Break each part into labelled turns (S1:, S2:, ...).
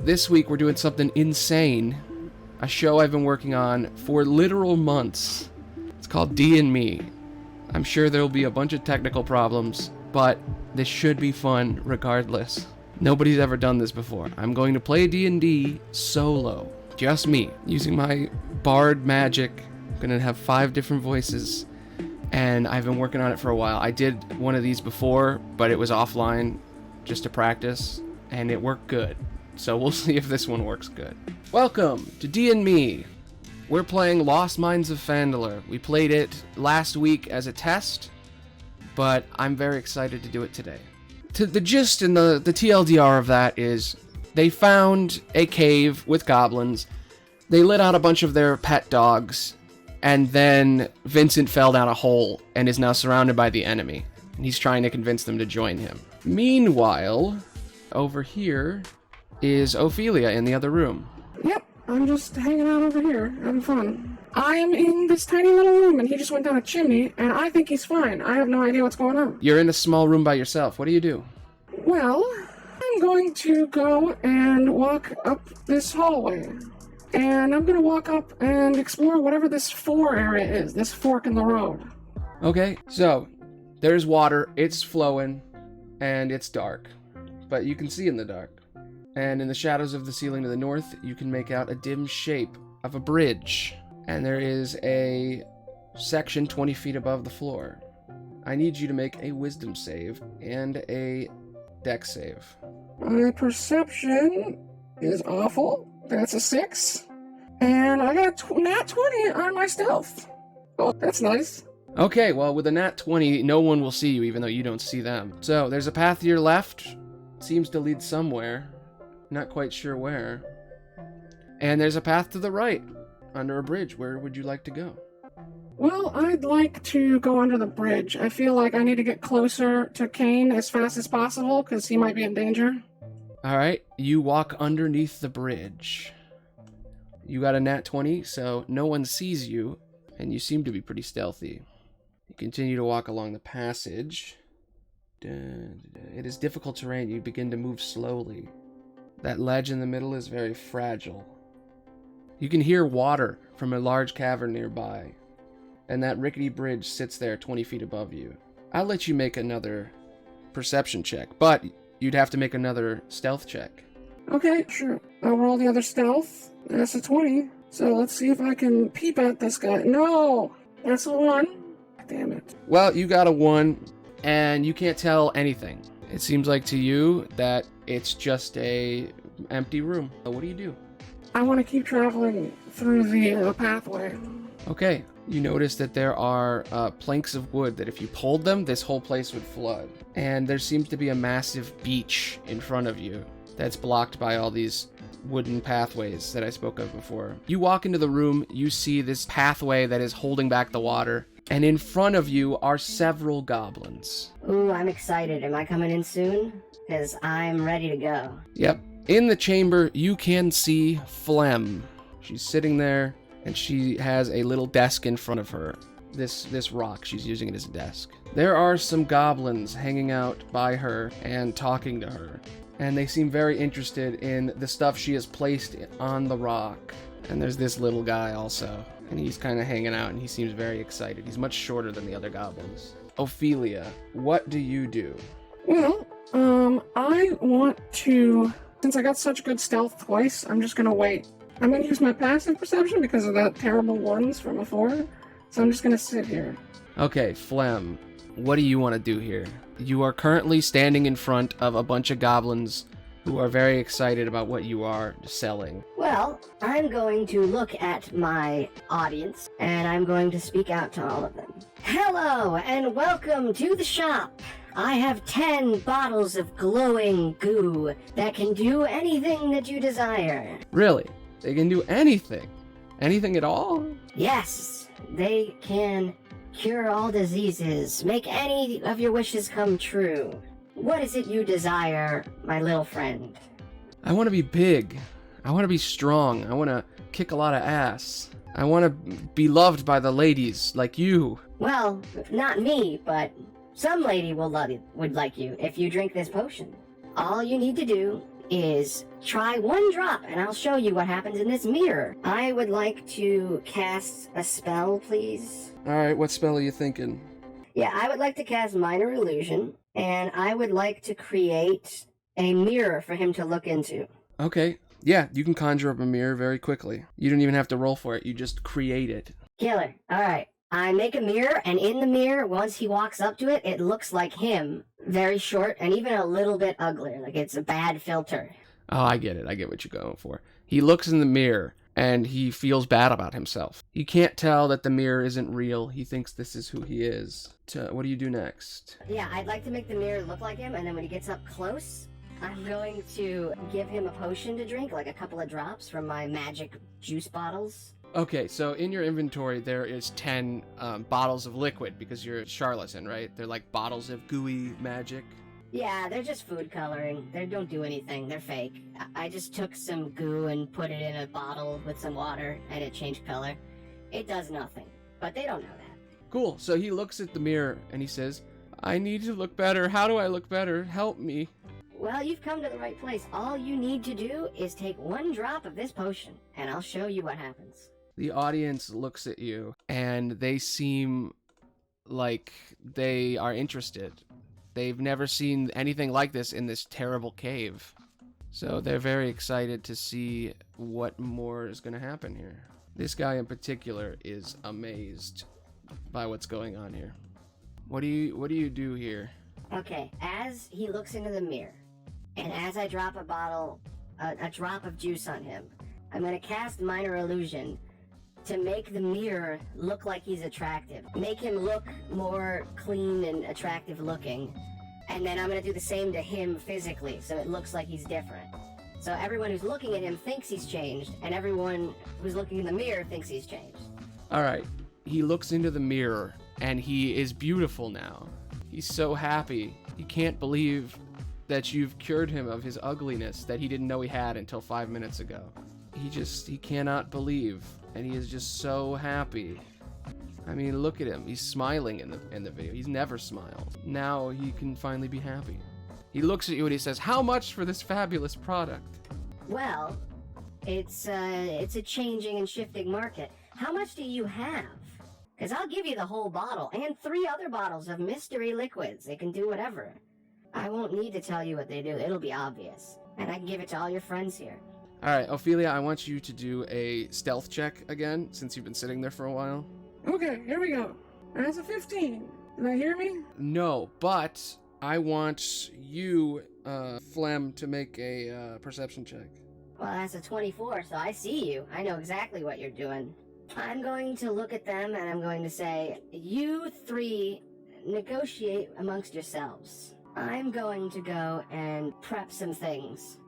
S1: this week we're doing something insane. A show I've been working on for literal months. It's called D&Me. I'm sure there'll be a bunch of technical problems, but this should be fun regardless. Nobody's ever done this before. I'm going to play D&D solo. Just me, using my bard magic. I'm gonna have 5 different voices, and I've been working on it for a while. I did one of these before, but it was offline just to practice, and it worked good. So we'll see if this one works good. Welcome to D&Me. We're playing Lost Mines of Phandalor. We played it last week as a test, but I'm very excited to do it today. The gist and the TLDR of that is they found a cave with goblins. They let out a bunch of their pet dogs, and then Vincent fell down a hole and is now surrounded by the enemy. And he's trying to convince them to join him. Meanwhile, over here is Ophelia in the other room.
S2: Yep, I'm just hanging out over here, having fun. I'm in this tiny little room, and he just went down a chimney, and I think he's fine. I have no idea what's going on.
S1: You're in a small room by yourself. What do you do?
S2: Well, I'm going to go and walk up this hallway. And I'm going to walk up and explore whatever this 4 area is, this fork in the road.
S1: Okay, so there's water, it's flowing, and it's dark. But you can see in the dark. And in the shadows of the ceiling to the north, you can make out a dim shape of a bridge. And there is a section 20 feet above the floor. I need you to make a wisdom save and a dex save.
S2: My perception is awful. That's a 6. And I got a nat 20 on my stealth. Oh, that's nice.
S1: Okay, well, with a nat 20, no one will see you, even though you don't see them. So, there's a path to your left. Seems to lead somewhere. Not quite sure where. And there's a path to the right, under a bridge. Where would you like to go?
S2: Well, I'd like to go under the bridge. I feel like I need to get closer to Kane as fast as possible, because he might be in danger.
S1: Alright, you walk underneath the bridge. You got a nat 20, so no one sees you, and you seem to be pretty stealthy. You continue to walk along the passage. It is difficult terrain. You begin to move slowly. That ledge in the middle is very fragile. You can hear water from a large cavern nearby, and that rickety bridge sits there 20 feet above you. I'll let you make another perception check, but you'd have to make another stealth check.
S2: Okay, sure. I'll roll the other stealth. That's a 20. So let's see if I can peep at this guy. No! That's a 1. Damn it.
S1: Well, you got a 1, and you can't tell anything. It seems like to you that it's just a empty room. So what do you do?
S2: I want to keep traveling through the pathway.
S1: Okay, you notice that there are planks of wood that if you pulled them, this whole place would flood. And there seems to be a massive beach in front of you that's blocked by all these wooden pathways that I spoke of before. You walk into the room, you see this pathway that is holding back the water, and in front of you are several goblins.
S3: Ooh, I'm excited. Am I coming in soon? Because I'm ready to go.
S1: Yep. In the chamber, you can see Phlegm. She's sitting there, and she has a little desk in front of her. This rock, she's using it as a desk. There are some goblins hanging out by her and talking to her. And they seem very interested in the stuff she has placed on the rock. And there's this little guy also. And he's kind of hanging out, and he seems very excited. He's much shorter than the other goblins. Ophelia, what do you do?
S2: Well, I want to... Since I got such good stealth twice, I'm just gonna wait. I'm gonna use my passive perception because of that terrible 1s from before. So I'm just gonna sit here.
S1: Okay, Phlegm, what do you want to do here? You are currently standing in front of a bunch of goblins who are very excited about what you are selling.
S3: Well, I'm going to look at my audience, and I'm going to speak out to all of them. Hello, and welcome to the shop. I have 10 bottles of glowing goo that can do anything that you desire.
S1: Really? They can do anything? Anything at all?
S3: Yes, they can cure all diseases, make any of your wishes come true. What is it you desire, my little friend?
S1: I want to be big. I want to be strong. I want to kick a lot of ass. I want to be loved by the ladies, like you.
S3: Well, not me, but some lady would like you if you drink this potion. All you need to do is try one drop, and I'll show you what happens in this mirror. I would like to cast a spell, please.
S1: Alright, what spell are you thinking?
S3: Yeah, I would like to cast Minor Illusion, and I would like to create a mirror for him to look into.
S1: Okay, yeah, you can conjure up a mirror very quickly. You don't even have to roll for it, you just create it.
S3: Killer. Alright. I make a mirror, and in the mirror, once he walks up to it, it looks like him. Very short, and even a little bit uglier. Like it's a bad filter.
S1: Oh, I get it. I get what you're going for. He looks in the mirror, and he feels bad about himself. He can't tell that the mirror isn't real. He thinks this is who he is. What do you do next?
S3: Yeah, I'd like to make the mirror look like him, and then when he gets up close, I'm going to give him a potion to drink, like a couple of drops from my magic juice bottles.
S1: Okay, so in your inventory, there is 10 bottles of liquid, because you're a charlatan, right? They're like bottles of gooey magic.
S3: Yeah, they're just food coloring. They don't do anything. They're fake. I just took some goo and put it in a bottle with some water, and it changed color. It does nothing, but they don't know that.
S1: Cool, so he looks at the mirror, and he says, I need to look better. How do I look better? Help me.
S3: Well, you've come to the right place. All you need to do is take one drop of this potion, and I'll show you what happens.
S1: The audience looks at you, and they seem like they are interested. They've never seen anything like this in this terrible cave. So they're very excited to see what more is going to happen here. This guy in particular is amazed by what's going on here. What do you do here?
S3: Okay, as he looks into the mirror, and as I drop a drop of juice on him, I'm going to cast Minor Illusion to make the mirror look like he's attractive. Make him look more clean and attractive looking. And then I'm going to do the same to him physically, so it looks like he's different. So everyone who's looking at him thinks he's changed, and everyone who's looking in the mirror thinks he's changed.
S1: Alright, he looks into the mirror, and he is beautiful now. He's so happy. He can't believe that you've cured him of his ugliness that he didn't know he had until 5 minutes ago. He cannot believe, and he is just so happy. I mean, look at him. He's smiling in the video. He's never smiled. Now he can finally be happy. He looks at you and he says, how much for this fabulous product?
S3: Well, it's a changing and shifting market. How much do you have? Because I'll give you the whole bottle and 3 other bottles of mystery liquids. They can do whatever. I won't need to tell you what they do. It'll be obvious. And I can give it to all your friends here.
S1: Alright, Ophelia, I want you to do a stealth check again, since you've been sitting there for a while.
S2: Okay, here we go. That's a 15. Did they hear me?
S1: No, but I want you, Flem, to make a perception check.
S3: Well, that's a 24, so I see you. I know exactly what you're doing. I'm going to look at them and I'm going to say, you 3 negotiate amongst yourselves. I'm going to go and prep some things.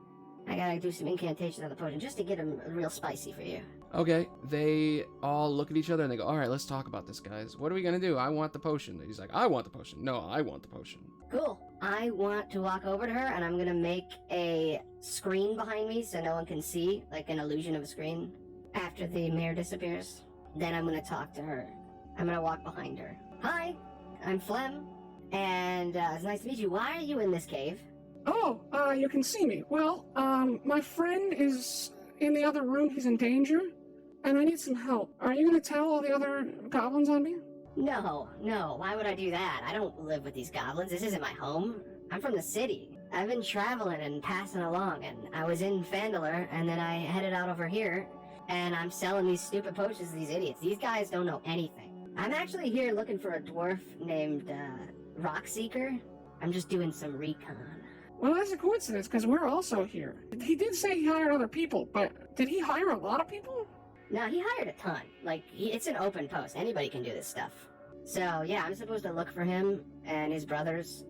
S3: I gotta do some incantation on the potion just to get them real spicy for you.
S1: Okay, they all look at each other and they go, alright, let's talk about this, guys. What are we gonna do? I want the potion. And he's like, I want the potion. No, I want the potion.
S3: Cool. I want to walk over to her and I'm gonna make a screen behind me so no one can see, like an illusion of a screen. After the mirror disappears, then I'm gonna talk to her. I'm gonna walk behind her. Hi, I'm Flem, and it's nice to meet you. Why are you in this cave?
S2: Oh, you can see me. Well, my friend is in the other room. He's in danger, and I need some help. Are you gonna tell all the other goblins on me?
S3: No. Why would I do that? I don't live with these goblins. This isn't my home. I'm from the city. I've been traveling and passing along, and I was in Phandalur, and then I headed out over here, and I'm selling these stupid potions to these idiots. These guys don't know anything. I'm actually here looking for a dwarf named, Rockseeker. I'm just doing some recon.
S2: Well, that's a coincidence, because we're also here. He did say he hired other people, but did he hire a lot of people?
S3: No, he hired a ton. Like, it's an open post. Anybody can do this stuff. So, yeah, I'm supposed to look for him and his brothers.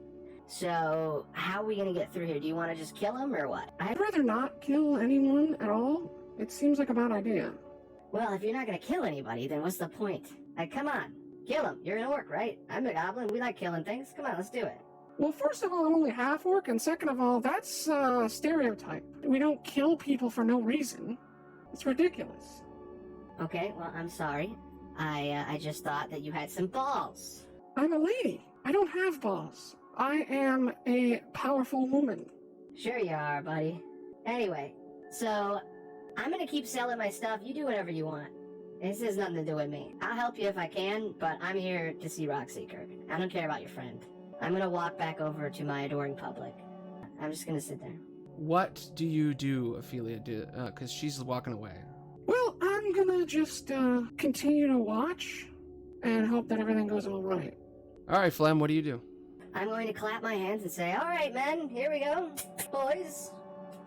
S3: So, how are we gonna get through here? Do you want to just kill him, or what?
S2: I'd rather not kill anyone at all. It seems like a bad idea.
S3: Well, if you're not gonna kill anybody, then what's the point? Like, come on. Kill him. You're an orc, right? I'm a goblin. We like killing things. Come on, let's do it.
S2: Well, first of all, I'm only half orc, and second of all, that's a stereotype. We don't kill people for no reason. It's ridiculous.
S3: Okay, well, I'm sorry. I just thought that you had some balls.
S2: I'm a lady. I don't have balls. I am a powerful woman.
S3: Sure you are, buddy. Anyway, so I'm gonna keep selling my stuff. You do whatever you want. This has nothing to do with me. I'll help you if I can, but I'm here to see Rockseeker. I don't care about your friend. I'm gonna walk back over to my adoring public. I'm just gonna sit there.
S1: What do you do, Ophelia? Because she's walking away.
S2: Well, I'm gonna just continue to watch and hope that everything goes all right.
S1: All right, Flem, what do you do?
S3: I'm going to clap my hands and say, all right, men, here we go. Boys,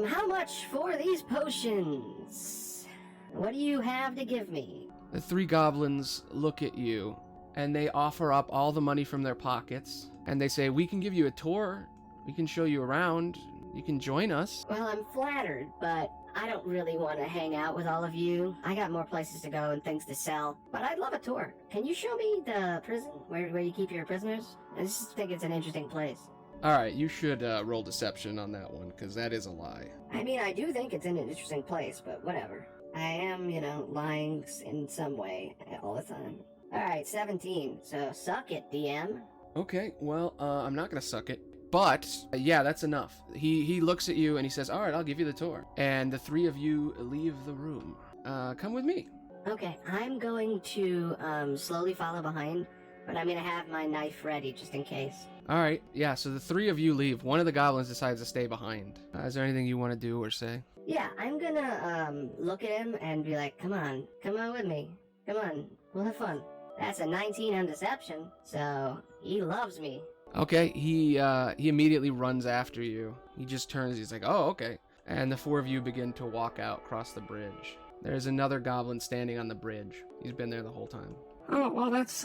S3: how much for these potions? What do you have to give me?
S1: The 3 goblins look at you, and they offer up all the money from their pockets, and they say, we can give you a tour. We can show you around. You can join us.
S3: Well, I'm flattered, but I don't really want to hang out with all of you. I got more places to go and things to sell, but I'd love a tour. Can you show me the prison where you keep your prisoners? I just think it's an interesting place.
S1: All right, you should roll deception on that one, because that is a lie.
S3: I mean, I do think it's an interesting place, but whatever. I am, lying in some way all the time. All right, 17. So suck it, DM.
S1: Okay, well, I'm not going to suck it. But, yeah, that's enough. He looks at you and he says, all right, I'll give you the tour. And the 3 of you leave the room. Come with me.
S3: Okay, I'm going to slowly follow behind, but I'm going to have my knife ready just in case.
S1: All right, yeah, so the 3 of you leave. One of the goblins decides to stay behind. Is there anything you want to do or say?
S3: Yeah, I'm going to look at him and be like, come on with me. Come on, we'll have fun. That's a 19 on deception, so he loves me.
S1: Okay, he immediately runs after you. He just turns, he's like, oh, okay. And the 4 of you begin to walk out across the bridge. There's another goblin standing on the bridge. He's been there the whole time.
S2: Oh, well, that's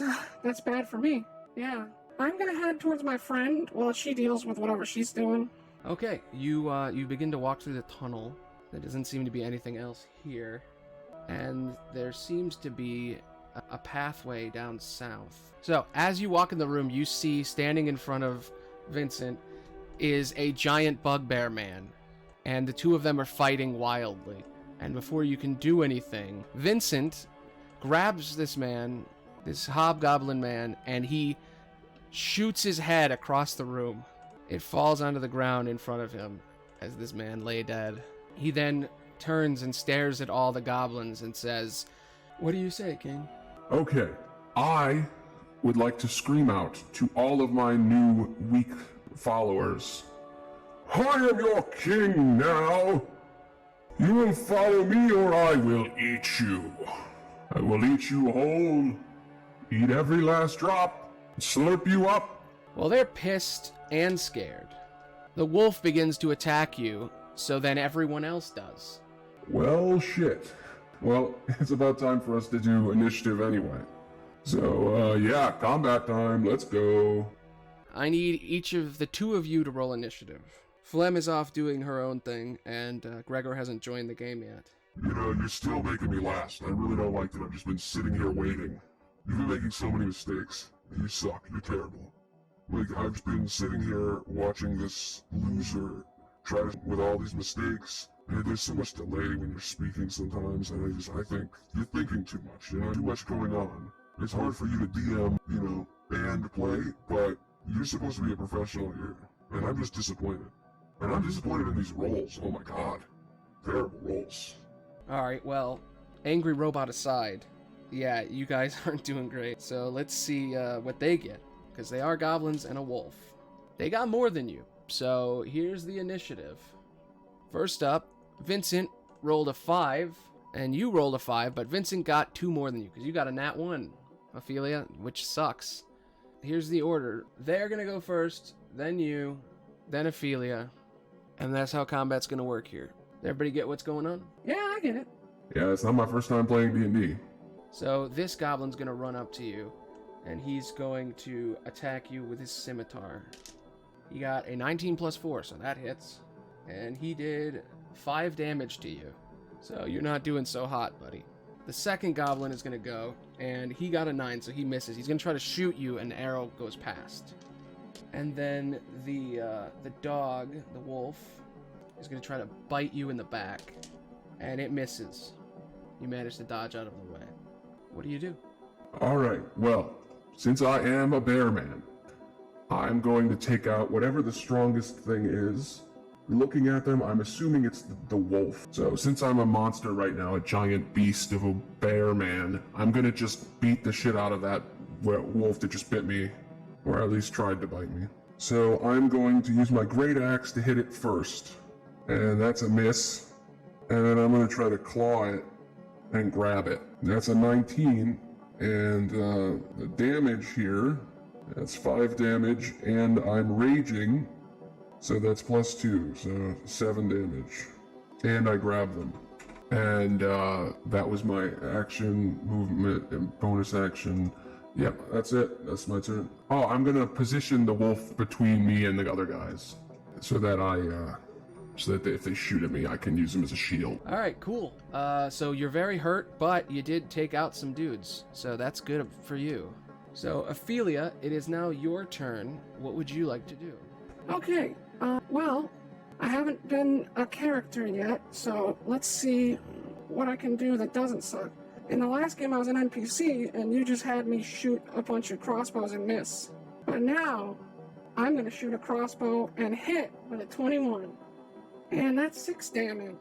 S2: bad for me. Yeah. I'm gonna head towards my friend while she deals with whatever she's doing.
S1: Okay, you begin to walk through the tunnel. There doesn't seem to be anything else here. And there seems to be a pathway down south. So, as you walk in the room, you see standing in front of Vincent is a giant bugbear man. And the 2 of them are fighting wildly. And before you can do anything, Vincent grabs this man, this hobgoblin man, and he shoots his head across the room. It falls onto the ground in front of him as this man lay dead. He then turns and stares at all the goblins and says, what do you say, King?
S4: Okay, I would like to scream out to all of my new weak followers. I am your king now! You will follow me or I will eat you. I will eat you whole, eat every last drop, slurp you up.
S1: Well, they're pissed and scared. The wolf begins to attack you, so then everyone else does.
S4: Well, shit. Well, it's about time for us to do initiative anyway. So, yeah, combat time, let's go.
S1: I need each of the 2 of you to roll initiative. Flem is off doing her own thing, and Gregor hasn't joined the game yet.
S4: You know, you're still making me last. I really don't like that I've just been sitting here waiting. You've been making so many mistakes. You suck. You're terrible. Like, I've been sitting here watching this loser try to, with all these mistakes. And there's so much delay when you're speaking sometimes, and I think you're thinking too much, too much going on. It's hard for you to DM, and play, but you're supposed to be a professional here, and I'm just disappointed. And I'm disappointed in these roles, oh my god. Terrible roles.
S1: Alright, well, angry robot aside, yeah, you guys aren't doing great, so let's see what they get, because they are goblins and a wolf. They got more than you, so here's the initiative. First up, Vincent rolled a 5, and you rolled a 5, but Vincent got 2 more than you, because you got a nat 1, Ophelia, which sucks. Here's the order. They're going to go first, then you, then Ophelia, and that's how combat's going to work here. Everybody get what's going on?
S2: Yeah, I get it.
S4: Yeah, it's not my first time playing D&D.
S1: So this goblin's going to run up to you, and he's going to attack you with his scimitar. He got a 19 plus 4, so that hits. And he did 5 damage to you. So you're not doing so hot, buddy. The second goblin is going to go, and he got a 9, so he misses. He's going to try to shoot you, and the arrow goes past. And then the dog, the wolf, is going to try to bite you in the back, and it misses. You manage to dodge out of the way. What do you do?
S4: Alright, well, since I am a bear man, I'm going to take out whatever the strongest thing is, looking at them, I'm assuming it's the wolf. So since I'm a monster right now, a giant beast of a bear man, I'm gonna just beat the shit out of that wolf that just bit me, or at least tried to bite me. So I'm going to use my great axe to hit it first, and that's a miss. And then I'm gonna try to claw it and grab it. That's a 19, and the damage here, that's 5 damage, and I'm raging, so that's +2, so 7 damage. And I grab them. And that was my action, movement, and bonus action. Yep, that's it. That's my turn. Oh, I'm gonna position the wolf between me and the other guys, so that if they shoot at me, I can use them as a shield.
S1: All right, cool. So you're very hurt, but you did take out some dudes, so that's good for you. So, Ophelia, it is now your turn. What would you like to do?
S2: Okay, well, I haven't been a character yet, so let's see what I can do that doesn't suck. In the last game I was an NPC, and you just had me shoot a bunch of crossbows and miss. But now, I'm gonna shoot a crossbow and hit with a 21. And that's 6 damage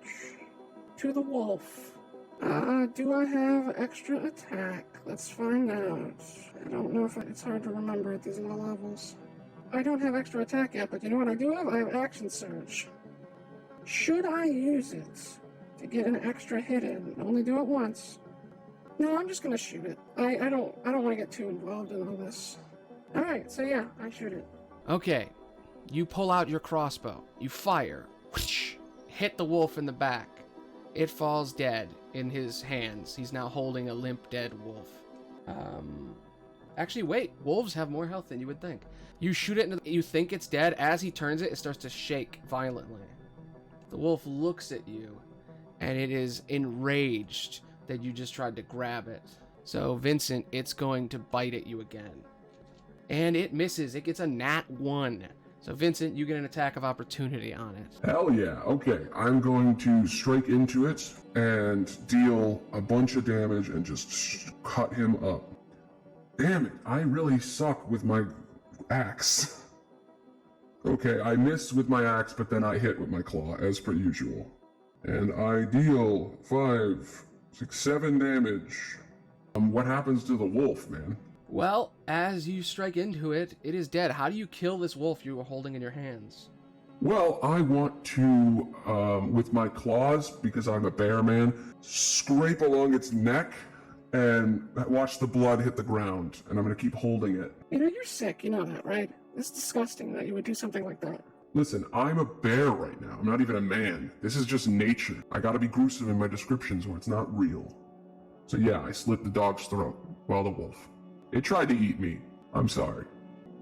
S2: to the wolf. Do I have extra attack? Let's find out. I don't know if it's hard to remember at these low levels. I don't have extra attack yet, but you know what I do have? I have action surge. Should I use it to get an extra hit in? Only do it once. No, I'm just gonna shoot it. I don't want to get too involved in all this. All right, so yeah, I shoot it.
S1: Okay, you pull out your crossbow. You fire. Whoosh, hit the wolf in the back. It falls dead in his hands. He's now holding a limp, dead wolf. Actually, wait. Wolves have more health than you would think. You shoot it, you think it's dead. As he turns it, it starts to shake violently. The wolf looks at you, and it is enraged that you just tried to grab it. So, Vincent, it's going to bite at you again. And it misses. It gets a nat 1. So, Vincent, you get an attack of opportunity on it.
S4: Hell yeah, okay. I'm going to strike into it and deal a bunch of damage and just cut him up. Damn it, I really suck with my axe. Okay, I miss with my axe, but then I hit with my claw, as per usual. And I deal 5, 6, 7 damage. What happens to the wolf, man?
S1: Well, as you strike into it, it is dead. How do you kill this wolf you were holding in your hands?
S4: Well, I want to, with my claws, because I'm a bear man, scrape along its neck and watch the blood hit the ground. And I'm going to keep holding it.
S2: You know, you're sick. You know that, right? It's disgusting that you would do something like that.
S4: Listen, I'm a bear right now. I'm not even a man. This is just nature. I gotta be gruesome in my descriptions or it's not real. So yeah, I slit the dog's throat. Well, the wolf. It tried to eat me. I'm sorry.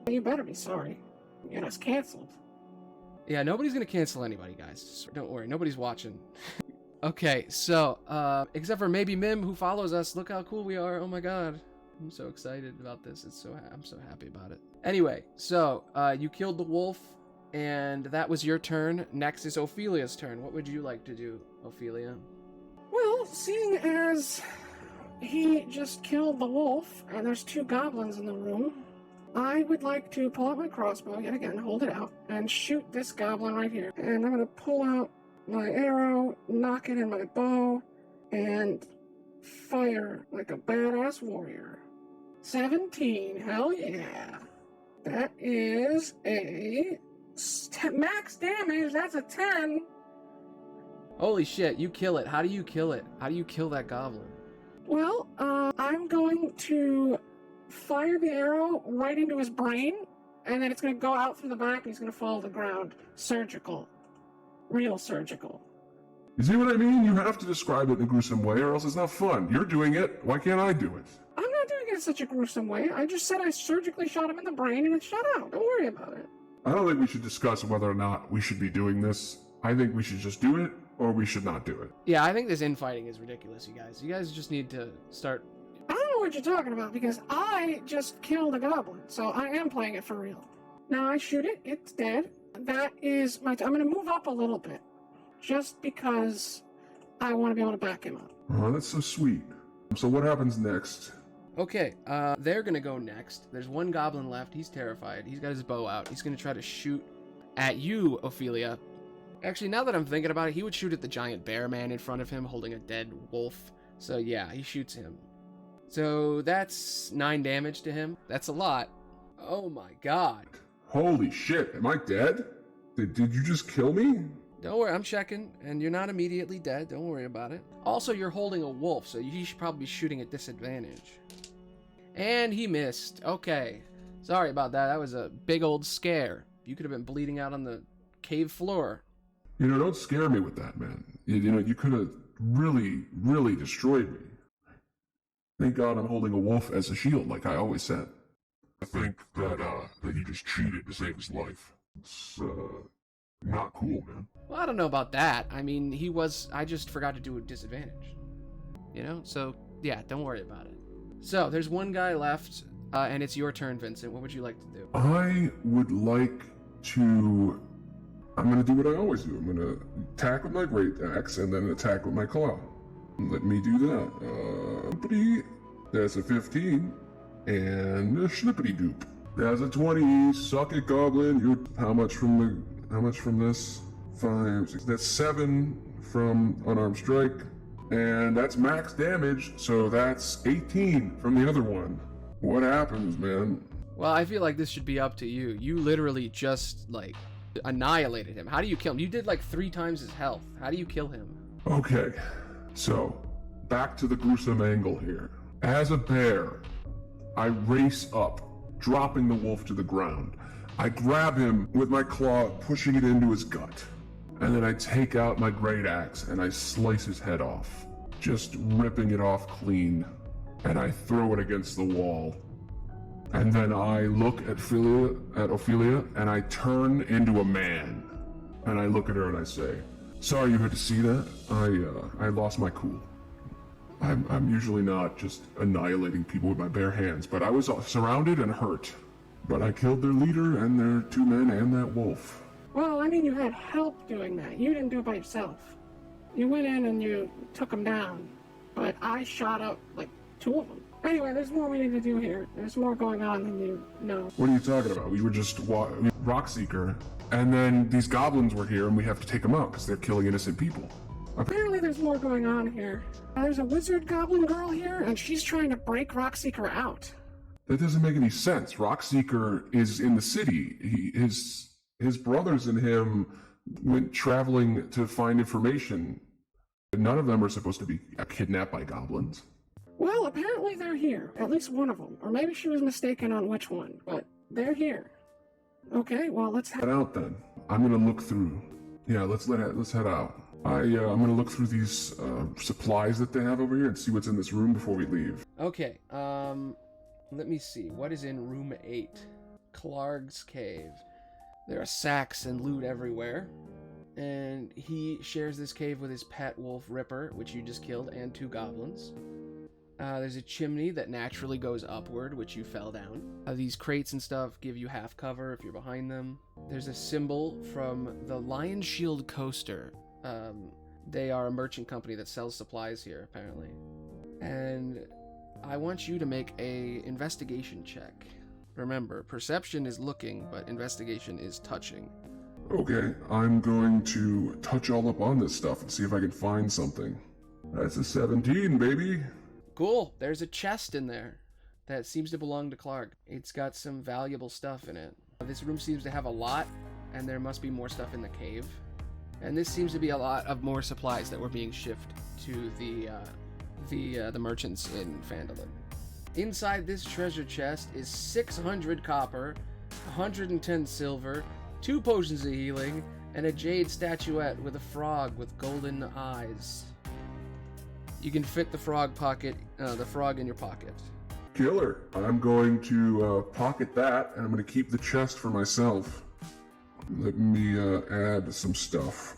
S2: You better be sorry. Get us canceled.
S1: Yeah, nobody's gonna cancel anybody, guys. Just don't worry, nobody's watching. Okay, so, except for maybe Mim, who follows us. Look how cool we are. Oh my god. I'm so excited about this. I'm so happy about it. Anyway, so, you killed the wolf, and that was your turn. Next is Ophelia's turn. What would you like to do, Ophelia?
S2: Well, seeing as he just killed the wolf, and there's 2 goblins in the room, I would like to pull out my crossbow, yet again, hold it out, and shoot this goblin right here. And I'm going to pull out my arrow, knock it in my bow, and fire like a badass warrior. 17, hell yeah. That is a max damage, that's a 10.
S1: Holy shit, you kill it. How do you kill it? How do you kill that goblin?
S2: Well, I'm going to fire the arrow right into his brain, and then it's going to go out through the back, and he's going to fall to the ground. Surgical. Real surgical.
S4: You see what I mean? You have to describe it in a gruesome way, or else it's not fun. You're doing it. Why can't I do it?
S2: I'm not doing it in such a gruesome way. I just said I surgically shot him in the brain, and it shut out. Don't worry about it.
S4: I don't think we should discuss whether or not we should be doing this. I think we should just do it, or we should not do it.
S1: Yeah, I think this infighting is ridiculous, you guys. You guys just need to start...
S2: I don't know what you're talking about, because I just killed a goblin, so I am playing it for real. Now I shoot it, it's dead. That is my... I'm going to move up a little bit, just because I want to be able to back him up.
S4: Oh, that's so sweet. So what happens next?
S1: Okay, they're gonna go next. There's one goblin left. He's terrified. He's got his bow out. He's gonna try to shoot at you, Ophelia. Actually, now that I'm thinking about it, he would shoot at the giant bear man in front of him holding a dead wolf. So yeah, he shoots him. So that's 9 damage to him. That's a lot. Oh my god.
S4: Holy shit, am I dead? Did you just kill me?
S1: Don't worry, I'm checking, and you're not immediately dead. Don't worry about it. Also, you're holding a wolf, so you should probably be shooting at disadvantage. And he missed. Okay. Sorry about that. That was a big old scare. You could have been bleeding out on the cave floor.
S4: You know, don't scare me with that, man. You know, you could have really destroyed me. Thank God I'm holding a wolf as a shield, like I always said. I think that he just cheated to save his life. It's, not cool, man.
S1: Well, I don't know about that. I mean, I just forgot to do a disadvantage. You know? So, yeah, don't worry about it. So, there's one guy left, and it's your turn, Vincent. What would you like to do?
S4: I would like to... I'm going to do what I always do. I'm going to attack with my great axe and then attack with my claw. Let me do that. That's a 15. And a schnippity-doop. That's a 20. Suck it, Goblin. How much from this? 5, 6. That's 7 from unarmed strike. And that's max damage, so that's 18 from the other one. What happens, man?
S1: Well, I feel like this should be up to you. You literally just, like, annihilated him. How do you kill him? You did, like, 3 times his health. How do you kill him?
S4: Okay, so, back to the gruesome angle here. As a bear, I race up, dropping the wolf to the ground. I grab him with my claw, pushing it into his gut. And then I take out my great axe and I slice his head off, just ripping it off clean. And I throw it against the wall. And then I look at Ophelia, and I turn into a man. And I look at her and I say, "Sorry you had to see that. I lost my cool. I'm usually not just annihilating people with my bare hands, but I was surrounded and hurt. But I killed their leader and their 2 men and that wolf."
S2: Well, I mean, you had help doing that. You didn't do it by yourself. You went in and you took them down. But I shot up, like, 2 of them. Anyway, there's more we need to do here. There's more going on than you know.
S4: What are you talking about? We were just Rockseeker, and then these goblins were here and we have to take them out because they're killing innocent people.
S2: Apparently there's more going on here. There's a wizard goblin girl here, and she's trying to break Rockseeker out.
S4: That doesn't make any sense. Rockseeker is in the city. His brothers and him went traveling to find information. None of them are supposed to be kidnapped by goblins.
S2: Well, apparently they're here. At least one of them. Or maybe she was mistaken on which one, but they're here. Okay, well, let's head
S4: out then. I'm gonna look through. Yeah, let's head out. I'm gonna look through these supplies that they have over here and see what's in this room before we leave.
S1: Okay, let me see. What is in room 8? Clarg's cave. There are sacks and loot everywhere. And he shares this cave with his pet wolf, Ripper, which you just killed, and 2 goblins. There's a chimney that naturally goes upward, which you fell down. These crates and stuff give you half cover if you're behind them. There's a symbol from the Lion Shield Coaster. They are a merchant company that sells supplies here, apparently. And I want you to make a investigation check. Remember, perception is looking, but investigation is touching.
S4: Okay, I'm going to touch all up on this stuff and see if I can find something. That's a 17, baby.
S1: Cool. There's a chest in there that seems to belong to Clark. It's got some valuable stuff in it. This room seems to have a lot, and there must be more stuff in the cave. And this seems to be a lot of more supplies that were being shipped to the merchants in Phandalin. Inside this treasure chest is 600 copper, 110 silver, 2 potions of healing, and a jade statuette with a frog with golden eyes. You can fit the frog in your pocket.
S4: Killer. I'm going to pocket that, and I'm going to keep the chest for myself. Let me add some stuff.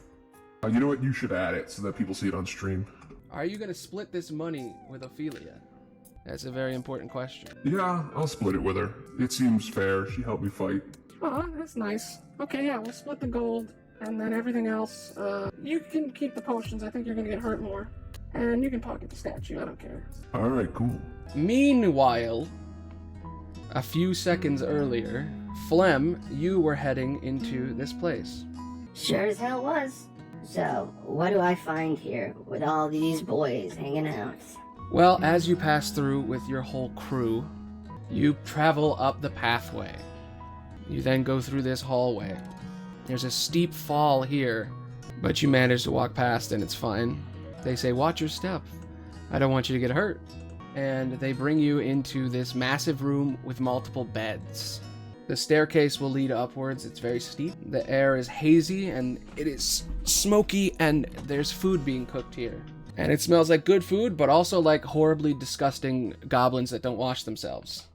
S4: You know what? You should add it so that people see it on stream.
S1: Are you going to split this money with Ophelia? That's a very important question.
S4: Yeah, I'll split it with her. It seems fair. She helped me fight.
S2: Oh, that's nice. Okay, yeah, we'll split the gold, and then everything else, you can keep the potions. I think you're gonna get hurt more. And you can pocket the statue, I don't care.
S4: Alright, cool.
S1: Meanwhile, a few seconds earlier, Flem, you were heading into this place.
S3: Sure as hell was. So, what do I find here with all these boys hanging out?
S1: Well, as you pass through with your whole crew, you travel up the pathway. You then go through this hallway. There's a steep fall here, but you manage to walk past and it's fine. They say, watch your step. I don't want you to get hurt. And they bring you into this massive room with multiple beds. The staircase will lead upwards. It's very steep. The air is hazy and it is smoky, and there's food being cooked here. And it smells like good food, but also like horribly disgusting goblins that don't wash themselves.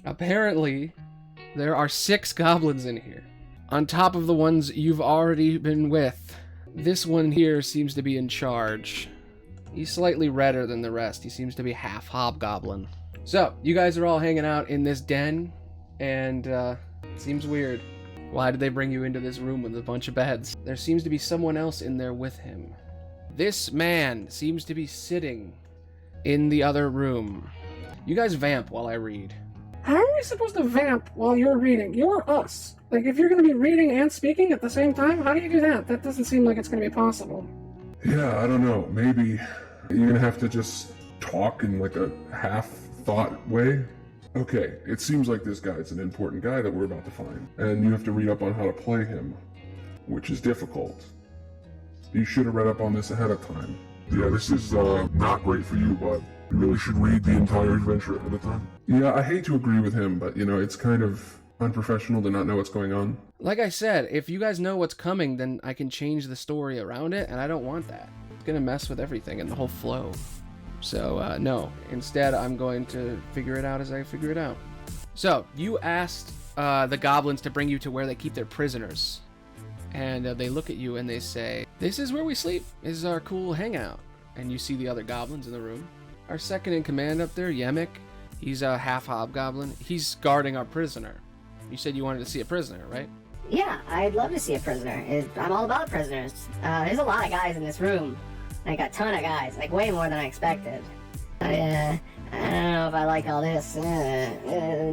S1: Apparently, there are 6 goblins in here, on top of the ones you've already been with. This one here seems to be in charge. He's slightly redder than the rest. He seems to be half hobgoblin. So, you guys are all hanging out in this den, and it seems weird. Why did they bring you into this room with a bunch of beds? There seems to be someone else in there with him. This man seems to be sitting in the other room. You guys vamp while I read.
S2: How are we supposed to vamp while you're reading? You're us. Like, if you're going to be reading and speaking at the same time, how do you do that? That doesn't seem like it's going to be possible.
S4: Yeah, I don't know. Maybe you're gonna have to just talk in like a half-thought way. Okay, it seems like this guy's an important guy that we're about to find, and you have to read up on how to play him, which is difficult. You should have read up on this ahead of time. Yeah, this is not great for you, but you really should read the entire adventure at a time. Yeah, I hate to agree with him, but it's kind of unprofessional to not know what's going on.
S1: Like I said, if you guys know what's coming, then I can change the story around it, and I don't want that. It's gonna mess with everything and the whole flow. So, no. Instead, I'm going to figure it out as I figure it out. So, you asked the goblins to bring you to where they keep their prisoners. And they look at you and they say, this is where we sleep. This is our cool hangout. And you see the other goblins in the room. Our second in command up there, Yemek, he's a half hobgoblin. He's guarding our prisoner. You said you wanted to see a prisoner, right?
S3: Yeah, I'd love to see a prisoner. I'm all about prisoners. There's a lot of guys in this room. Like a ton of guys, like way more than I expected. I don't know if I like all this.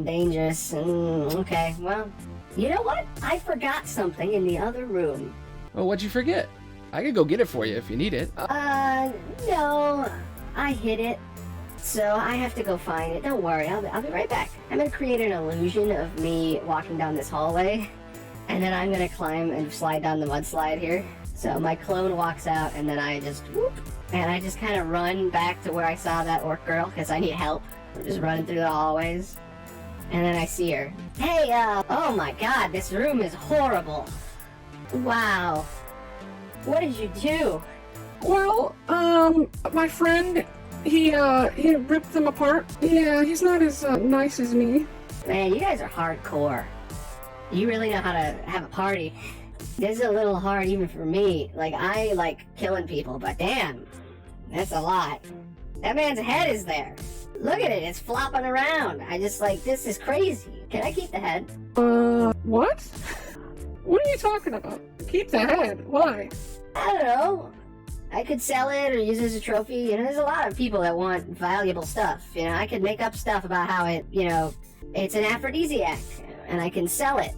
S3: Dangerous. Okay, well, you know what? I forgot something in the other room.
S1: Oh, what'd you forget? I could go get it for you if you need it.
S3: No. I hid it. So I have to go find it. Don't worry, I'll be right back. I'm gonna create an illusion of me walking down this hallway, and then I'm gonna climb and slide down the mudslide here. So my clone walks out, and then I just whoop, and I just kind of run back to where I saw that orc girl, because I need help. I'm just running through the hallways, and then I see her. Hey, oh my god, this room is horrible. Wow. What did you do?
S2: Well, my friend, he ripped them apart. Yeah, he's not as nice as me.
S3: Man, you guys are hardcore. You really know how to have a party. This is a little hard even for me. Like, I like killing people, but damn, that's a lot. That man's head is there. Look at it, it's flopping around. I just like, this is crazy. Can I keep the head?
S2: What? What are you talking about? Keep the head. Why?
S3: I don't know. I could sell it or use it as a trophy. There's a lot of people that want valuable stuff. I could make up stuff about how it, it's an aphrodisiac, and I can sell it,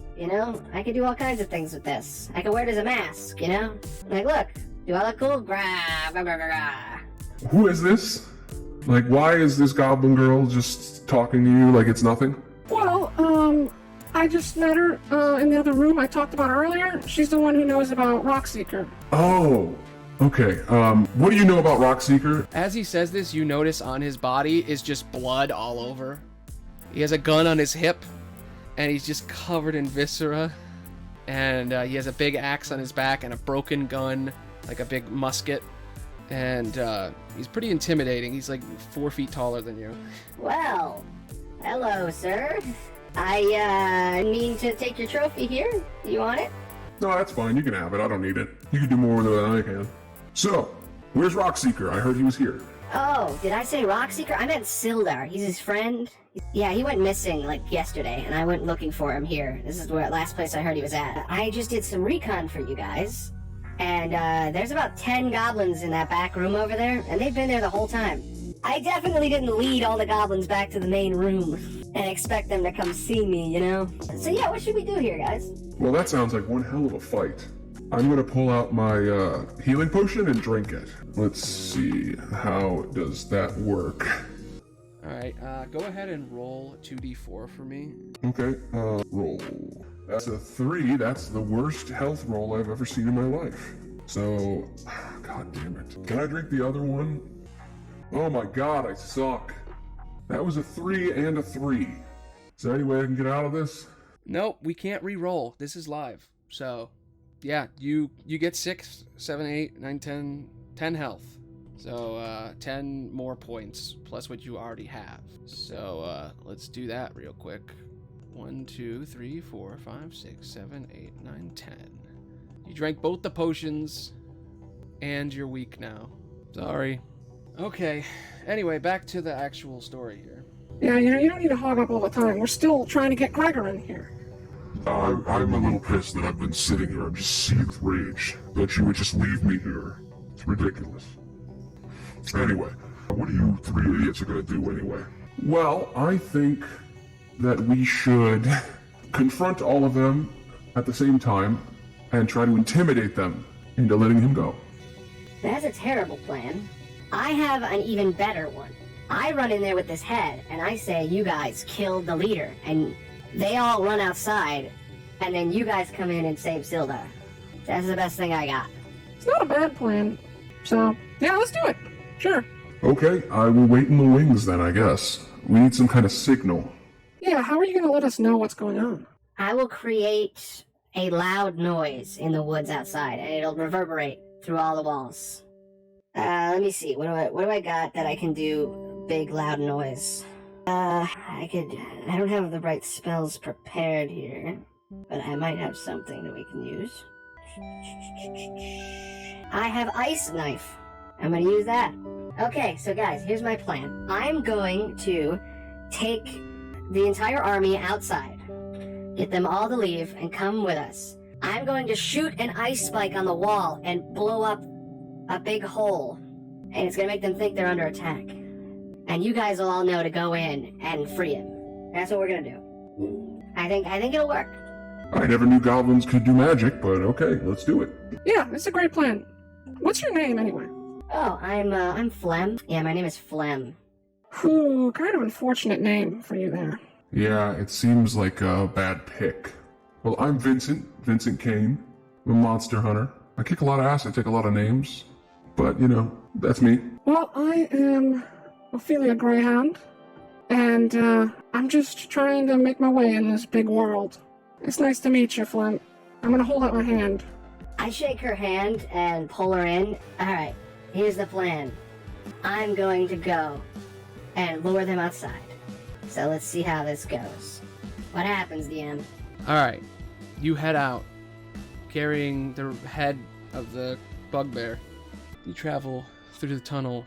S3: I could do all kinds of things with this. I could wear it as a mask, Like, look, do I look cool? Grah, grah, grah, grah.
S4: Who is this? Like, why is this goblin girl just talking to you like it's nothing?
S2: Well, I just met her in the other room I talked about earlier. She's the one who knows about Rockseeker.
S4: Oh, okay. What do you know about Rockseeker?
S1: As he says this, you notice on his body is just blood all over. He has a gun on his hip, and he's just covered in viscera. And he has a big axe on his back and a broken gun, like a big musket. And he's pretty intimidating. He's like 4 feet taller than you.
S3: Well, hello, sir. I mean to take your trophy here. Do you want it?
S4: No, that's fine. You can have it. I don't need it. You can do more with it than I can. So, where's Rockseeker? I heard he was here.
S3: Oh, did I say Rockseeker? I meant Sildar. He's his friend. Yeah, he went missing, like, yesterday, and I went looking for him here. This is the last place I heard he was at. I just did some recon for you guys, and there's about 10 goblins in that back room over there, and they've been there the whole time. I definitely didn't lead all the goblins back to the main room and expect them to come see me, So yeah, what should we do here, guys?
S4: Well, that sounds like one hell of a fight. I'm gonna pull out my healing potion and drink it. Let's see, how does that work?
S1: Alright, go ahead and roll 2d4 for me.
S4: Okay, roll. That's a 3. That's the worst health roll I've ever seen in my life. So, god damn it. Can I drink the other one? Oh my god, I suck. That was a 3 and a 3. Is there any way I can get out of this?
S1: Nope, we can't re-roll. This is live. So, yeah, you get 6, 7, 8, 9, 10 health. So, 10 more points, plus what you already have. So, let's do that real quick. 1, 2, 3, 4, 5, 6, 7, 8, 9, 10. You drank both the potions, and you're weak now. Sorry. Okay, anyway, back to the actual story here.
S2: Yeah, you don't need to hog up all the time. We're still trying to get Gregor in here.
S4: I'm a little pissed that I've been sitting here. I'm just seething with rage that you would just leave me here. It's ridiculous. Anyway, what are you 3 idiots are gonna do anyway? Well, I think that we should confront all of them at the same time and try to intimidate them into letting him go.
S3: That's a terrible plan. I have an even better one. I run in there with this head, and I say, you guys killed the leader, and they all run outside, and then you guys come in and save Sildar. That's the best thing I got.
S2: It's not a bad plan. So, yeah, let's do it. Sure.
S4: Okay, I will wait in the wings then, I guess. We need some kind of signal.
S2: Yeah, how are you going to let us know what's going on?
S3: I will create a loud noise in the woods outside, and it'll reverberate through all the walls. Let me see. What do I got that I can do big loud noise? I don't have the right spells prepared here, but I might have something that we can use. I have Ice Knife. I'm gonna use that. Okay, so guys, here's my plan. I'm going to take the entire army outside, get them all to leave, and come with us. I'm going to shoot an ice spike on the wall and blow up a big hole, and it's gonna make them think they're under attack. And you guys will all know to go in and free him. That's what we're gonna do. I think it'll work.
S4: I never knew goblins could do magic, but okay, let's do it.
S2: Yeah, it's a great plan. What's your name, anyway?
S3: Oh, I'm Flem. Yeah, my name is Flem.
S2: Whew, kind of unfortunate name for you there.
S4: Yeah, it seems like a bad pick. Well, I'm Vincent Kane. I'm a monster hunter. I kick a lot of ass, I take a lot of names. But, that's me.
S2: Well, I am Ophelia Greyhound, and I'm just trying to make my way in this big world. It's nice to meet you, Flint. I'm gonna hold out my hand.
S3: I shake her hand and pull her in. Alright, here's the plan. I'm going to go and lure them outside. So let's see how this goes. What happens, DM?
S1: Alright, you head out, carrying the head of the bugbear. You travel through the tunnel,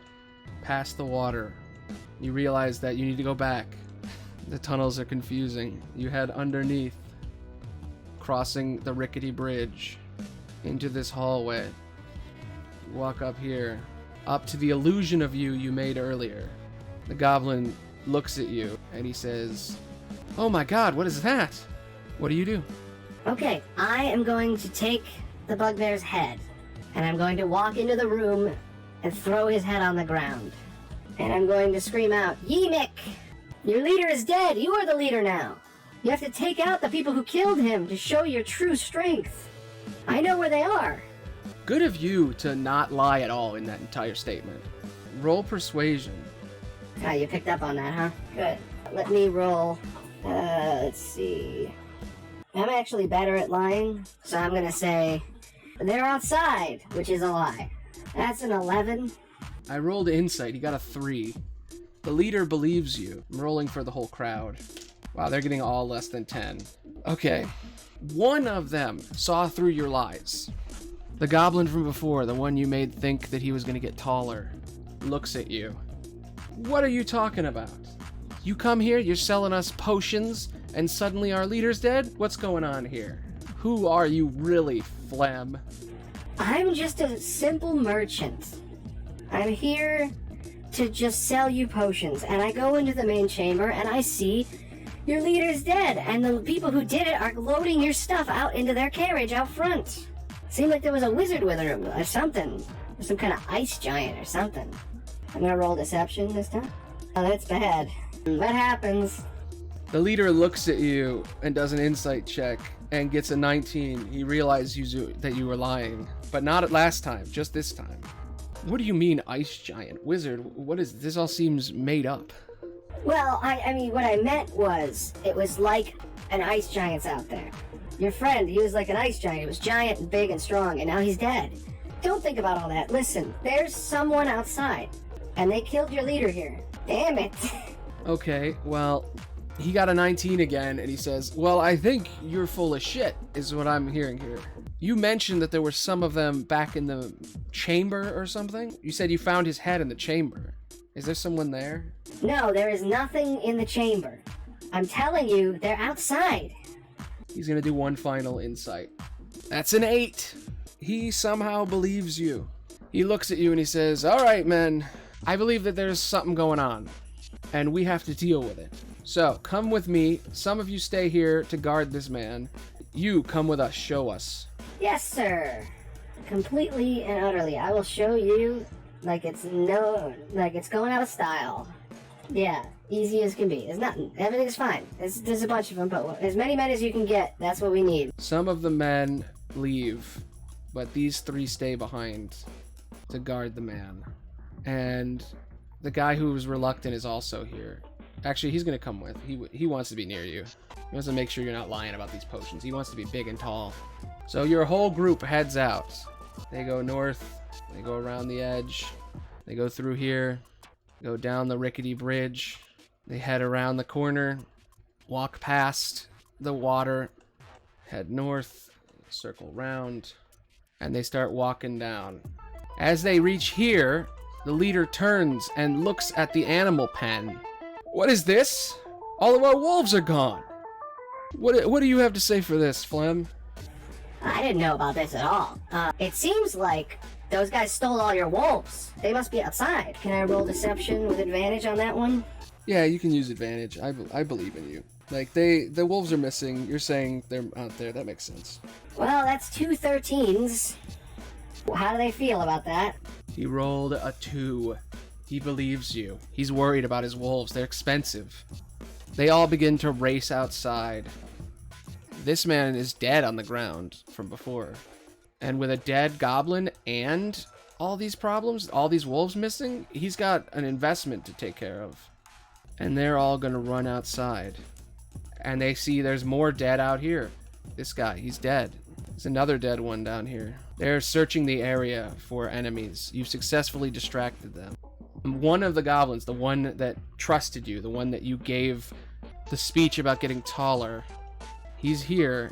S1: past the water. You realize that you need to go back. The tunnels are confusing. You head underneath, crossing the rickety bridge, into this hallway. You walk up here, up to the illusion of you made earlier. The goblin looks at you, and he says, "Oh my god, what is that?" What do you do?
S3: Okay, I am going to take the bugbear's head, and I'm going to walk into the room and throw his head on the ground. And I'm going to scream out, "Yeemik! Your leader is dead! You are the leader now! You have to take out the people who killed him to show your true strength! I know where they are!"
S1: Good of you to not lie at all in that entire statement. Roll persuasion.
S3: Ah, you picked up on that, huh? Good. Let me roll. Let's see. I'm actually better at lying, so I'm gonna say, "They're outside," which is a lie. That's an 11.
S1: I rolled insight. He got a 3. The leader believes you. I'm rolling for the whole crowd. Wow, they're getting all less than 10. Okay. One of them saw through your lies. The goblin from before, the one you made think that he was going to get taller, looks at you. What are you talking about? You come here, you're selling us potions, and suddenly our leader's dead? What's going on here? Who are you really, Flem?
S3: I'm just a simple merchant. I'm here to just sell you potions, and I go into the main chamber and I see your leader's dead, and the people who did it are loading your stuff out into their carriage out front. Seemed like there was a wizard with her or something. Or some kind of ice giant or something. I'm gonna roll deception this time. Oh, that's bad. What happens?
S1: The leader looks at you and does an insight check and gets a 19. He realizes that you were lying, but not at last time, just this time. What do you mean, ice giant? Wizard? What is this? All seems made up.
S3: Well, I mean, what I meant was, it was like an ice giant's out there. Your friend, he was like an ice giant. He was giant and big and strong, and now he's dead. Don't think about all that. Listen, there's someone outside, and they killed your leader here. Damn it.
S1: Okay, well, he got a 19 again, and he says, well, I think you're full of shit, is what I'm hearing here. You mentioned that there were some of them back in the chamber or something? You said you found his head in the chamber. Is there someone there?
S3: No, there is nothing in the chamber. I'm telling you, they're outside.
S1: He's gonna do one final insight. That's an 8. He somehow believes you. He looks at you and he says, all right, men, I believe that there's something going on, and we have to deal with it. So, come with me. Some of you stay here to guard this man. You come with us, show us.
S3: Yes, sir. Completely and utterly. I will show you like it's going out of style. Yeah, easy as can be. There's nothing. Everything's fine. There's a bunch of them, but as many men as you can get, that's what we need.
S1: Some of the men leave, but these 3 stay behind to guard the man. And the guy who was reluctant is also here. Actually, he's gonna come with. He wants to be near you. He wants to make sure you're not lying about these potions. He wants to be big and tall. So your whole group heads out. They go north. They go around the edge. They go through here. Go down the rickety bridge. They head around the corner. Walk past the water. Head north. Circle round. And they start walking down. As they reach here, the leader turns and looks at the animal pen. What is this? All of our wolves are gone. What do you have to say for this, Flem?
S3: I didn't know about this at all. It seems like those guys stole all your wolves. They must be outside. Can I roll deception with advantage on that one?
S1: Yeah, you can use advantage. I believe in you. Like, the wolves are missing. You're saying they're out there. That makes sense.
S3: Well, that's 2 13s. How do they feel about that?
S1: He rolled a 2. He believes you. He's worried about his wolves. They're expensive. They all begin to race outside. This man is dead on the ground from before. And with a dead goblin and all these problems, all these wolves missing, he's got an investment to take care of. And they're all gonna run outside. And they see there's more dead out here. This guy, he's dead. There's another dead one down here. They're searching the area for enemies. You've successfully distracted them. One of the goblins, the one that trusted you, the one that you gave the speech about getting taller, he's here,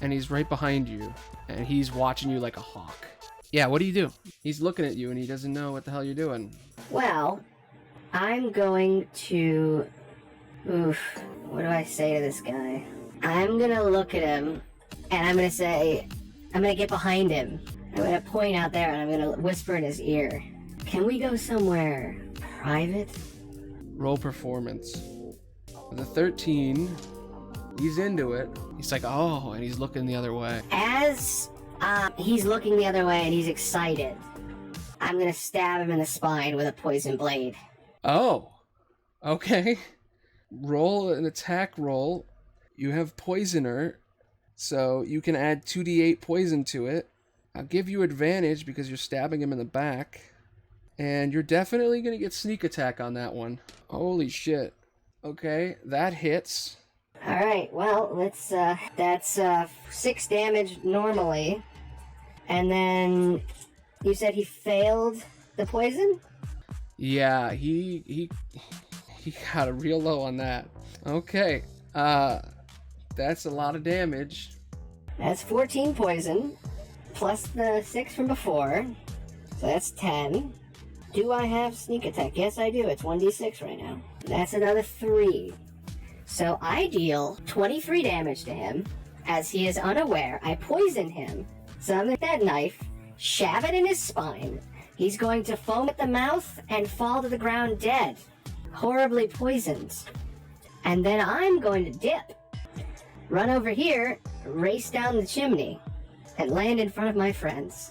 S1: and he's right behind you, and he's watching you like a hawk. Yeah, what do you do? He's looking at you, and he doesn't know what the hell you're doing.
S3: Well, I'm going to... what do I say to this guy? I'm gonna look at him, and I'm gonna say... I'm gonna get behind him. I'm gonna point out there, and I'm gonna whisper in his ear. Can we go somewhere private?
S1: Roll performance. With a 13, he's into it. He's like, oh, and he's looking the other way.
S3: As he's looking the other way and he's excited, I'm gonna stab him in the spine with a poison blade.
S1: Oh, okay. Roll an attack roll. You have poisoner, so you can add 2d8 poison to it. I'll give you advantage because you're stabbing him in the back. And you're definitely going to get sneak attack on that one. Holy shit. Okay, that hits.
S3: Alright, well, let's, that's 6 damage normally. And then you said he failed the poison?
S1: Yeah, he got a real low on that. Okay, that's a lot of damage.
S3: That's 14 poison, plus the 6 from before. So that's 10. Do I have sneak attack? Yes, I do. It's 1d6 right now. That's another 3. So I deal 23 damage to him. As he is unaware, I poison him. So I'm with that knife, shove it in his spine. He's going to foam at the mouth and fall to the ground dead. Horribly poisoned. And then I'm going to dip. Run over here, race down the chimney. and land in front of my friends.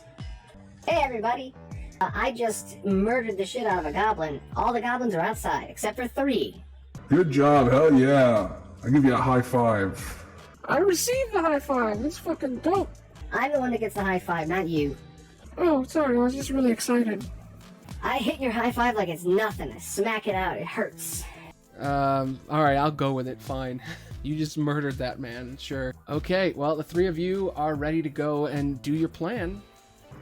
S3: Hey everybody! I just murdered the shit out of a goblin. All the goblins are outside, except for 3.
S4: Good job, hell yeah. I give you a high five.
S2: I received the high five. That's fucking dope.
S3: I'm the one that gets the high five, not you.
S2: Oh, sorry. I was just really excited.
S3: I hit your high five like it's nothing. I smack it out. It hurts.
S1: Alright, I'll go with it, fine. You just murdered that man, sure. Okay, well, the 3 of you are ready to go and do your plan.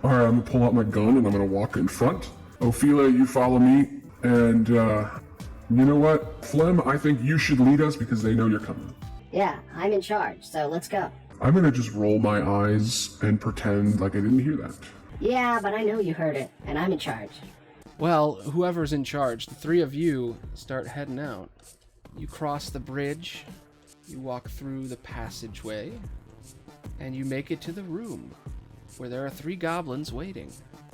S4: Alright, I'm gonna pull out my gun and I'm gonna walk in front. Ophelia, you follow me. And, you know what? Flem, I think you should lead us because they know you're coming.
S3: Yeah, I'm in charge, so let's go.
S4: I'm gonna just roll my eyes and pretend like I didn't hear that.
S3: Yeah, but I know you heard it, and I'm in charge.
S1: Well, whoever's in charge, the 3 of you start heading out. You cross the bridge, you walk through the passageway, and you make it to the room where there are 3 goblins waiting,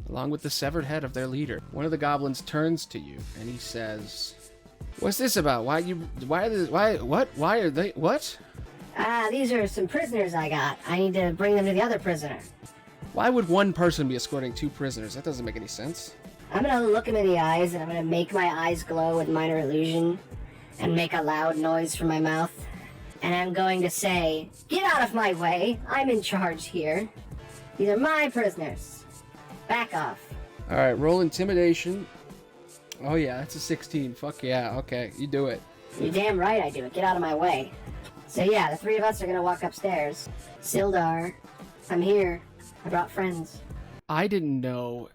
S1: along with the severed head of their leader. One of the goblins turns to you and he says, "What's this about? What?
S3: These are some prisoners I got. I need to bring them to the other prisoner.
S1: Why would one person be escorting 2 prisoners? That doesn't make any sense."
S3: I'm gonna look him in the eyes, and I'm gonna make my eyes glow with minor illusion, and make a loud noise from my mouth. And I'm going to say, "Get out of my way! I'm in charge here. These are my prisoners. Back off."
S1: Alright, roll intimidation. Oh yeah, that's a 16. Fuck yeah, okay, you do it.
S3: You're damn right I do it. Get out of my way. So yeah, the 3 of us are gonna walk upstairs. Sildar, I'm here. I brought friends.
S1: I didn't know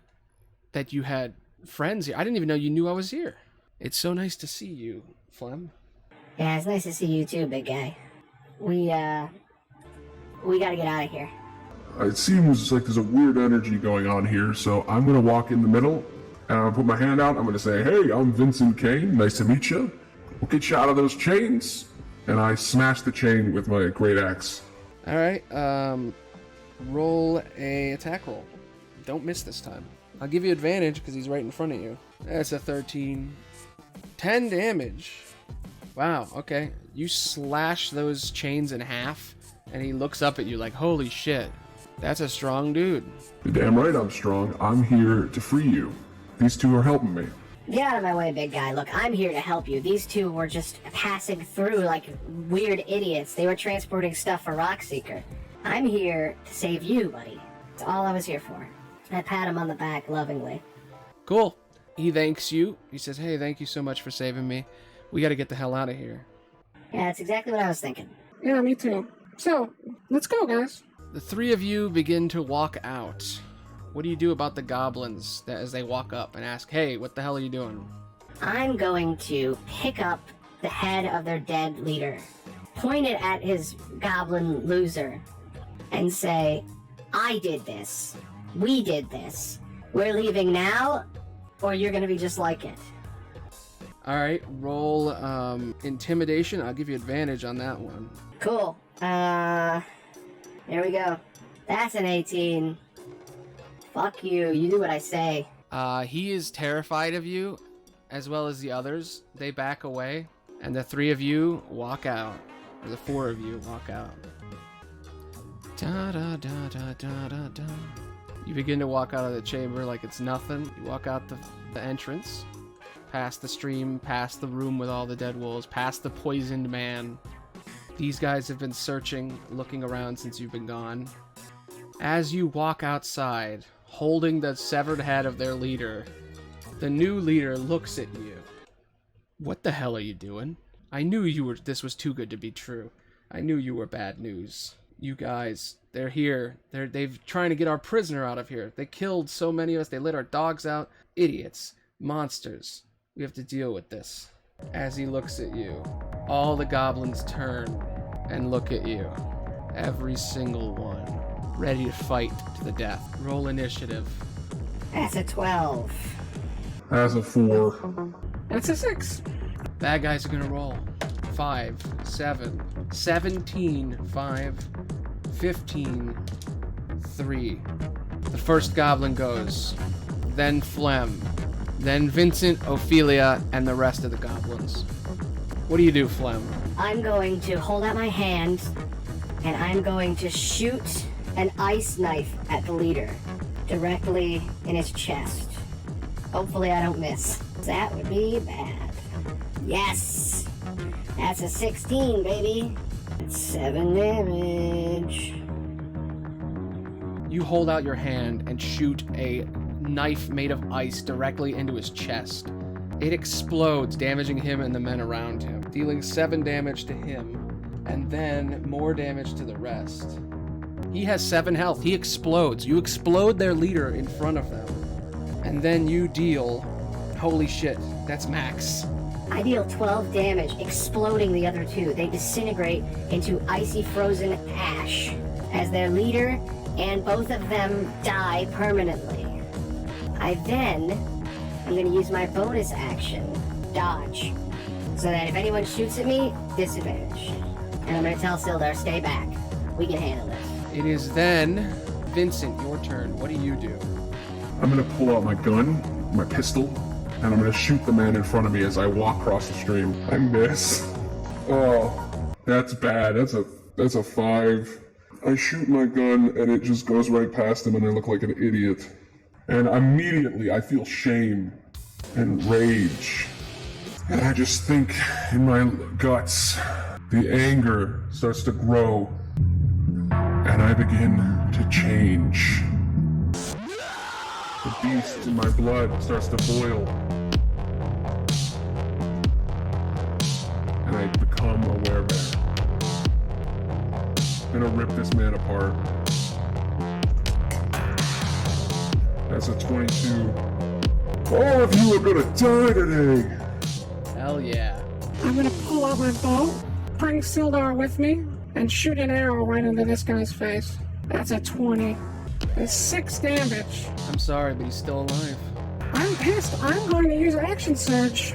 S1: that you had friends here. I didn't even know you knew I was here. It's so nice to see you, Flem.
S3: Yeah, it's nice to see you too, big guy. We gotta get out of here.
S4: It seems like there's a weird energy going on here, so I'm gonna walk in the middle, and I'm gonna put my hand out. I'm gonna say, "Hey, I'm Vincent Kane. Nice to meet you. We'll get you out of those chains." And I smash the chain with my great axe.
S1: Alright, roll a attack roll. Don't miss this time. I'll give you advantage because he's right in front of you. That's a 13. 10 damage. Wow, okay. You slash those chains in half, and he looks up at you like, holy shit, that's a strong dude.
S4: You're damn right I'm strong. I'm here to free you. These 2 are helping me.
S3: Get out of my way, big guy. Look, I'm here to help you. These 2 were just passing through like weird idiots. They were transporting stuff for Rockseeker. I'm here to save you, buddy. That's all I was here for. I pat him on the back lovingly.
S1: Cool. He thanks you. He says, hey, thank you so much for saving me. We gotta get the hell out of here.
S3: Yeah, that's exactly what I was thinking.
S2: Yeah, me too. So, let's go, guys.
S1: The 3 of you begin to walk out. What do you do about the goblins as they walk up and ask, hey, what the hell are you doing?
S3: I'm going to pick up the head of their dead leader, point it at his goblin loser, and say, I did this. We did this. We're leaving now, or you're gonna be just like it.
S1: Alright, roll intimidation. I'll give you advantage on that one.
S3: Cool. There we go. That's an 18. Fuck you. You do what I say.
S1: He is terrified of you, as well as the others. They back away, and the 3 of you walk out. Or the 4 of you walk out. Da da da da da da da. You begin to walk out of the chamber like it's nothing. You walk out the entrance, past the stream, past the room with all the dead wolves, past the poisoned man. These guys have been searching, looking around since you've been gone. As you walk outside, holding the severed head of their leader, the new leader looks at you. What the hell are you doing? I knew this was too good to be true. I knew you were bad news. You guys, they're here. They've trying to get our prisoner out of here. They killed so many of us. They let our dogs out. Idiots. Monsters. We have to deal with this. As he looks at you, all the goblins turn and look at you. Every single one. Ready to fight to the death. Roll initiative.
S3: That's a 12.
S4: That's a 4.
S2: That's a 6.
S1: Bad guys are gonna roll. 5, 7, 17, 5, 15, 3. The first goblin goes. Then Flem. Then Vincent, Ophelia, and the rest of the goblins. What do you do, Flem?
S3: I'm going to hold out my hand, and I'm going to shoot an ice knife at the leader, directly in his chest. Hopefully I don't miss. That would be bad. Yes! That's a 16, baby. That's 7 damage.
S1: You hold out your hand and shoot a knife made of ice directly into his chest. It explodes, damaging him and the men around him, dealing 7 damage to him, and then more damage to the rest. He has 7 health. He explodes. You explode their leader in front of them. And then you deal... Holy shit, that's max.
S3: I deal 12 damage, exploding the other 2. They disintegrate into icy frozen ash as their leader and both of them die permanently. I'm going to use my bonus action, dodge, so that if anyone shoots at me, disadvantage. And I'm going to tell Sildar, stay back. We can handle this.
S1: It is then Vincent, your turn. What do you do?
S4: I'm gonna pull out my gun, my pistol, and I'm gonna shoot the man in front of me as I walk across the stream. I miss. Oh, that's bad. That's a 5. I shoot my gun and it just goes right past him and I look like an idiot. And immediately I feel shame and rage. And I just think in my guts, the anger starts to grow. And I begin to change. The beast in my blood starts to boil. And I become a werebear. I'm gonna rip this man apart. That's a 22. All of you are gonna die today!
S1: Hell yeah.
S2: I'm gonna pull out my bow, bring Sildar with me, and shoot an arrow right into this guy's face. That's a 20. It's 6 damage.
S1: I'm sorry, but he's still alive.
S2: I'm pissed. I'm going to use Action Surge.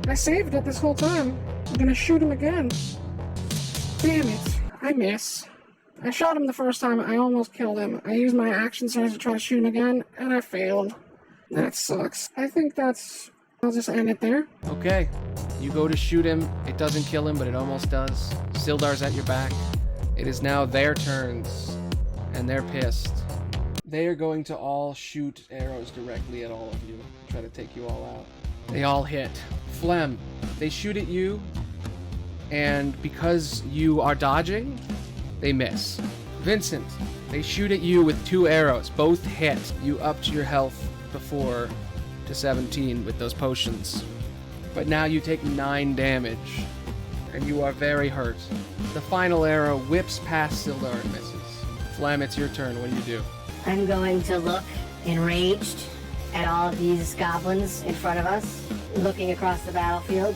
S2: I saved it this whole time. I'm gonna shoot him again. Damn it. I miss. I shot him the first time. I almost killed him. I used my Action Surge to try to shoot him again, and I failed. That sucks. I think that's... I'll just end it there.
S1: Okay. You go to shoot him. It doesn't kill him, but it almost does. Sildar's at your back. It is now their turns, and they're pissed. They are going to all shoot arrows directly at all of you, try to take you all out. They all hit. Phlegm, they shoot at you, and because you are dodging, they miss. Vincent, they shoot at you with 2 arrows, both hit. You upped your health before to 17 with those potions, but now you take 9 damage, and you are very hurt. The final arrow whips past Sildar and misses. Phlegm, it's your turn. What do you do?
S3: I'm going to look enraged at all of these goblins in front of us, looking across the battlefield.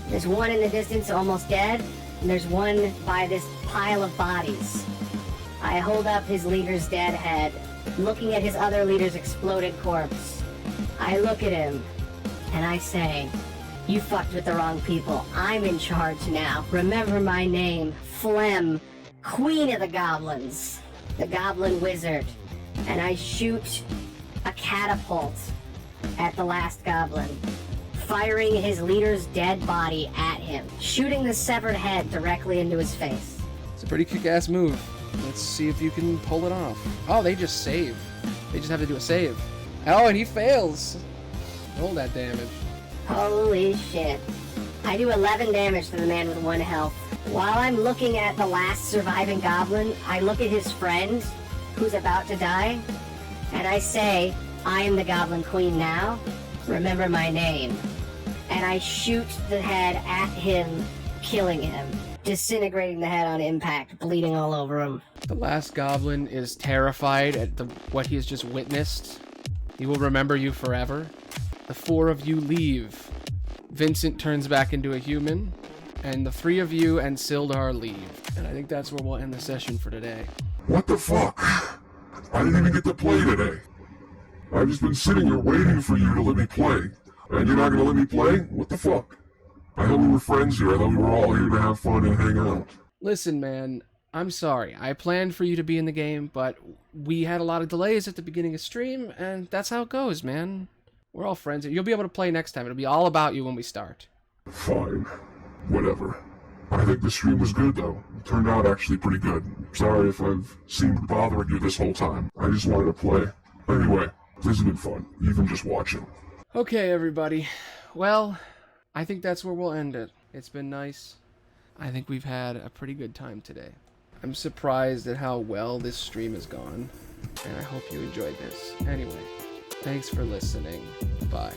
S3: There's one in the distance almost dead, and there's one by this pile of bodies. I hold up his leader's dead head, looking at his other leader's exploded corpse. I look at him, and I say, you fucked with the wrong people. I'm in charge now. Remember my name, Phlegm, Queen of the Goblins, the Goblin Wizard. And I shoot a catapult at the last goblin, firing his leader's dead body at him, shooting the severed head directly into his face.
S1: It's a pretty kick-ass move. Let's see if you can pull it off. Oh, they just save. They just have to do a save. Oh, and he fails. Roll that damage.
S3: Holy shit. I do 11 damage to the man with 1 health. While I'm looking at the last surviving goblin, I look at his friend, who's about to die, and I say, I am the Goblin Queen now. Remember my name. And I shoot the head at him, killing him, disintegrating the head on impact, bleeding all over him.
S1: The last goblin is terrified at what he has just witnessed. He will remember you forever. The 4 of you leave. Vincent turns back into a human, and the 3 of you and Sildar leave. And I think that's where we'll end the session for today.
S4: What the fuck? I didn't even get to play today. I've just been sitting here waiting for you to let me play. And you're not gonna let me play? What the fuck? I thought we were friends here. I thought we were all here to have fun and hang out.
S1: Listen, man, I'm sorry. I planned for you to be in the game, but we had a lot of delays at the beginning of stream, and that's how it goes, man. We're all friends. You'll be able to play next time. It'll be all about you when we start.
S4: Fine. Whatever. I think the stream was good, though. It turned out actually pretty good. Sorry if I've seemed bothering you this whole time. I just wanted to play. Anyway, this has been fun, even just watching.
S1: Okay, everybody. Well, I think that's where we'll end it. It's been nice. I think we've had a pretty good time today. I'm surprised at how well this stream has gone, and I hope you enjoyed this. Anyway, thanks for listening. Bye.